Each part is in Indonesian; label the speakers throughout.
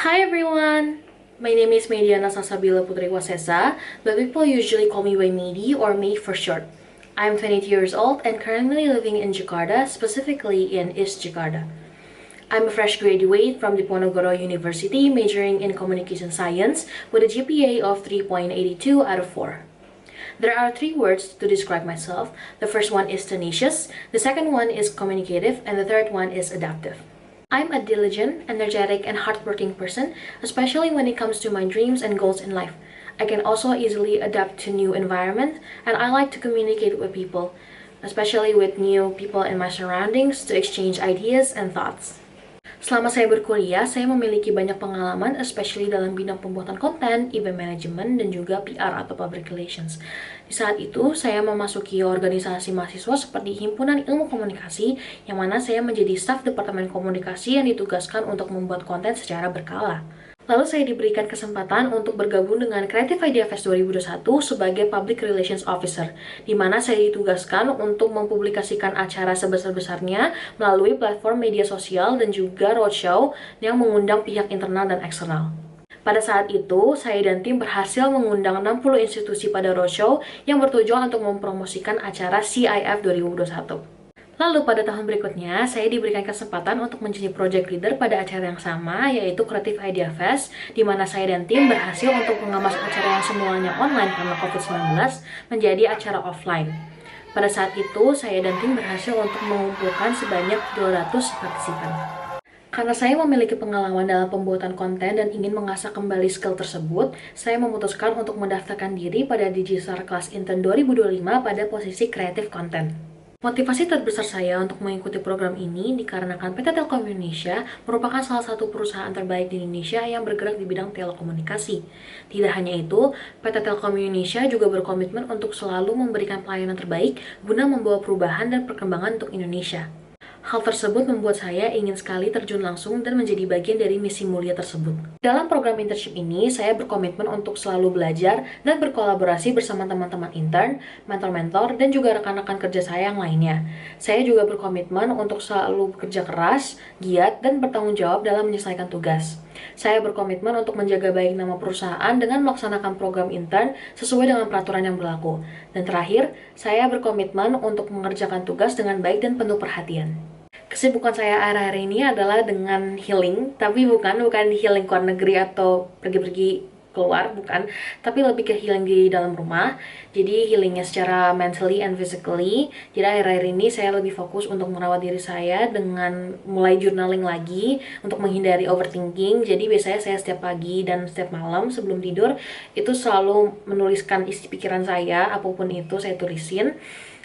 Speaker 1: Hi everyone! My name is Mediana Sasabila Putri Wasesa, but people usually call me Medi or May for short. I'm 22 years old and currently living in Jakarta, specifically in East Jakarta. I'm a fresh graduate from Diponegoro University majoring in Communication Science with a GPA of 3.82 out of 4. There are three words to describe myself. The first one is tenacious, the second one is communicative, and the third one is adaptive. I'm a diligent, energetic, and hardworking person, especially when it comes to my dreams and goals in life. I can also easily adapt to new environments, and I like to communicate with people, especially with new people in my surroundings, to exchange ideas and thoughts. Selama saya berkuliah, saya memiliki banyak pengalaman, especially dalam bidang pembuatan konten, event management, dan juga PR atau public relations. Di saat itu, saya memasuki organisasi mahasiswa seperti Himpunan Ilmu Komunikasi, yang mana saya menjadi staf Departemen Komunikasi yang ditugaskan untuk membuat konten secara berkala. Lalu saya diberikan kesempatan untuk bergabung dengan Creative Idea Fest 2021 sebagai Public Relations Officer, di mana saya ditugaskan untuk mempublikasikan acara sebesar-besarnya melalui platform media sosial dan juga roadshow yang mengundang pihak internal dan eksternal. Pada saat itu, saya dan tim berhasil mengundang 60 institusi pada roadshow yang bertujuan untuk mempromosikan acara CIF 2021. Lalu pada tahun berikutnya, saya diberikan kesempatan untuk menjadi project leader pada acara yang sama, yaitu Creative Idea Fest, di mana saya dan tim berhasil untuk mengemas acara yang semuanya online karena COVID-19 menjadi acara offline. Pada saat itu, saya dan tim berhasil untuk mengumpulkan sebanyak 200 partisipan. Karena saya memiliki pengalaman dalam pembuatan konten dan ingin mengasah kembali skill tersebut, saya memutuskan untuk mendaftarkan diri pada Digistar Kelas Intern 2025 pada posisi Creative Content. Motivasi terbesar saya untuk mengikuti program ini dikarenakan PT Telkom Indonesia merupakan salah satu perusahaan terbaik di Indonesia yang bergerak di bidang telekomunikasi. Tidak hanya itu, PT Telkom Indonesia juga berkomitmen untuk selalu memberikan pelayanan terbaik guna membawa perubahan dan perkembangan untuk Indonesia. Hal tersebut membuat saya ingin sekali terjun langsung dan menjadi bagian dari misi mulia tersebut. Dalam program internship ini, saya berkomitmen untuk selalu belajar dan berkolaborasi bersama teman-teman intern, mentor-mentor, dan juga rekan-rekan kerja saya yang lainnya. Saya juga berkomitmen untuk selalu bekerja keras, giat, dan bertanggung jawab dalam menyelesaikan tugas. Saya berkomitmen untuk menjaga baik nama perusahaan dengan melaksanakan program intern sesuai dengan peraturan yang berlaku. Dan terakhir, saya berkomitmen untuk mengerjakan tugas dengan baik dan penuh perhatian. Kesibukan saya akhir-akhir ini adalah dengan healing, tapi bukan healing ke luar negeri atau pergi-pergi keluar, bukan, tapi lebih ke healing di dalam rumah. Jadi healingnya secara mentally and physically. Jadi akhir-akhir ini saya lebih fokus untuk merawat diri saya dengan mulai journaling lagi untuk menghindari overthinking. Jadi biasanya saya setiap pagi dan setiap malam sebelum tidur itu selalu menuliskan isi pikiran saya, apapun itu saya tulisin.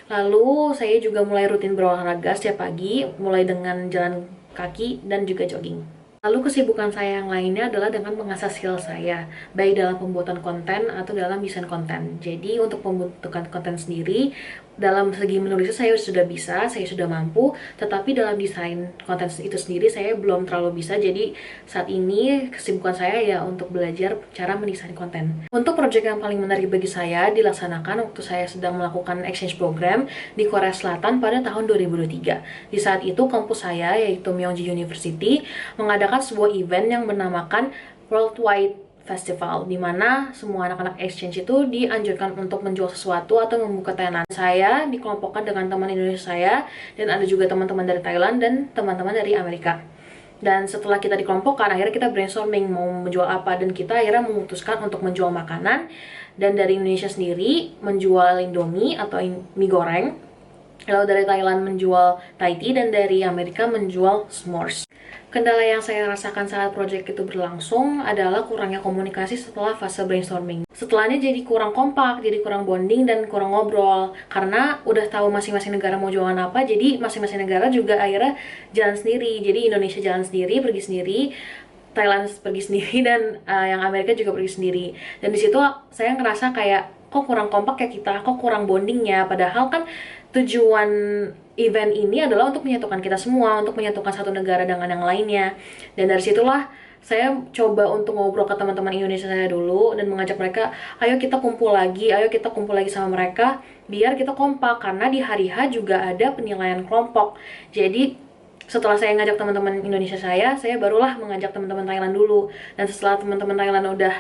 Speaker 1: Lalu saya juga mulai rutin berolahraga setiap pagi, mulai dengan jalan kaki dan juga jogging. Lalu kesibukan saya yang lainnya adalah dengan mengasah skill saya, baik dalam pembuatan konten atau dalam desain konten. Jadi untuk pembentukan konten sendiri, dalam segi menulis saya sudah bisa, saya sudah mampu, tetapi dalam desain konten itu sendiri saya belum terlalu bisa. Jadi saat ini kesibukan saya ya untuk belajar cara mendesain konten. Untuk proyek yang paling menarik bagi saya dilaksanakan waktu saya sedang melakukan exchange program di Korea Selatan pada tahun 2023. Di saat itu kampus saya yaitu Myeongji University mengadakan sebuah event yang bernamakan Worldwide Festival, di mana semua anak-anak exchange itu dianjurkan untuk menjual sesuatu atau membuka tenan. Saya dikelompokkan dengan teman Indonesia saya, dan ada juga teman-teman dari Thailand dan teman-teman dari Amerika. Dan setelah kita dikelompokkan, akhirnya kita brainstorming mau menjual apa, dan kita akhirnya memutuskan untuk menjual makanan. Dan dari Indonesia sendiri menjual Indomie atau mie goreng, lalu dari Thailand menjual Thai tea, dan dari Amerika menjual s'mores. Kendala yang saya rasakan saat proyek itu berlangsung adalah kurangnya komunikasi setelah fase brainstorming. Setelahnya jadi kurang kompak, jadi kurang bonding, dan kurang ngobrol. Karena udah tahu masing-masing negara mau jualan apa, jadi masing-masing negara juga akhirnya jalan sendiri. Jadi Indonesia jalan sendiri, pergi sendiri, Thailand pergi sendiri, dan yang Amerika juga pergi sendiri. Dan di situ saya ngerasa kayak, kok kurang kompak ya kita, kok kurang bondingnya. Padahal kan tujuan event ini adalah untuk menyatukan kita semua, untuk menyatukan satu negara dengan yang lainnya. Dan dari situlah saya coba untuk ngobrol ke teman-teman Indonesia saya dulu dan mengajak mereka, ayo kita kumpul lagi sama mereka biar kita kompak, karena di hari H juga ada penilaian kelompok. Jadi setelah saya ngajak teman-teman Indonesia saya barulah mengajak teman-teman Thailand dulu. Dan setelah teman-teman Thailand udah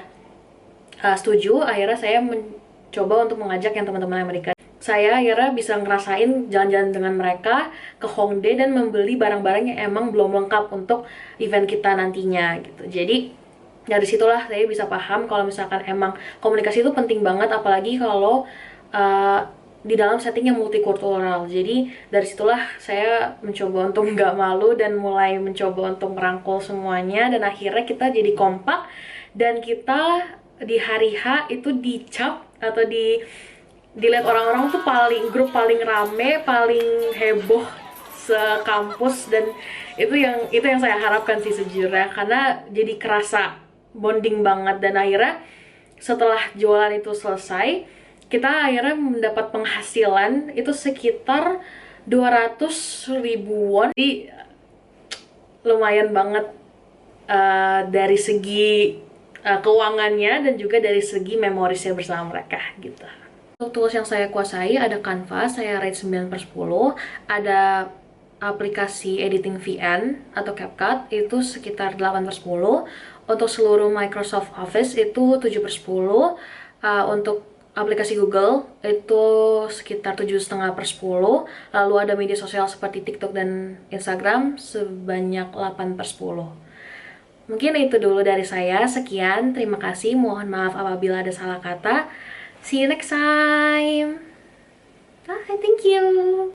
Speaker 1: setuju, akhirnya saya mencoba untuk mengajak yang teman-teman Amerika. Saya akhirnya bisa ngerasain jalan-jalan dengan mereka ke Hongdae dan membeli barang-barang yang emang belum lengkap untuk event kita nantinya gitu. Jadi dari situlah saya bisa paham kalau misalkan emang komunikasi itu penting banget, apalagi kalau uh, di dalam setting yang multikultural. Jadi dari situlah saya mencoba untuk nggak malu dan mulai mencoba untuk merangkul semuanya, dan akhirnya kita jadi kompak dan kita di hari H itu dicap atau dilihat orang-orang tuh grup paling rame, paling heboh sekampus. Dan itu yang saya harapkan sih sejujurnya, karena jadi kerasa bonding banget. Dan akhirnya setelah jualan itu selesai, kita akhirnya mendapat penghasilan itu sekitar 200 ribu won. Jadi lumayan banget dari segi keuangannya dan juga dari segi memorisnya bersama mereka gitu. Untuk tools yang saya kuasai ada Canva, saya rate 9/10. Ada aplikasi editing VN atau CapCut itu sekitar 8/10. Untuk seluruh Microsoft Office itu 7/10. Untuk aplikasi Google itu sekitar 7,5/10. Lalu ada media sosial seperti TikTok dan Instagram sebanyak 8/10. Mungkin itu dulu dari saya. Sekian, terima kasih. Mohon maaf apabila ada salah kata. See you next time. Bye, thank you.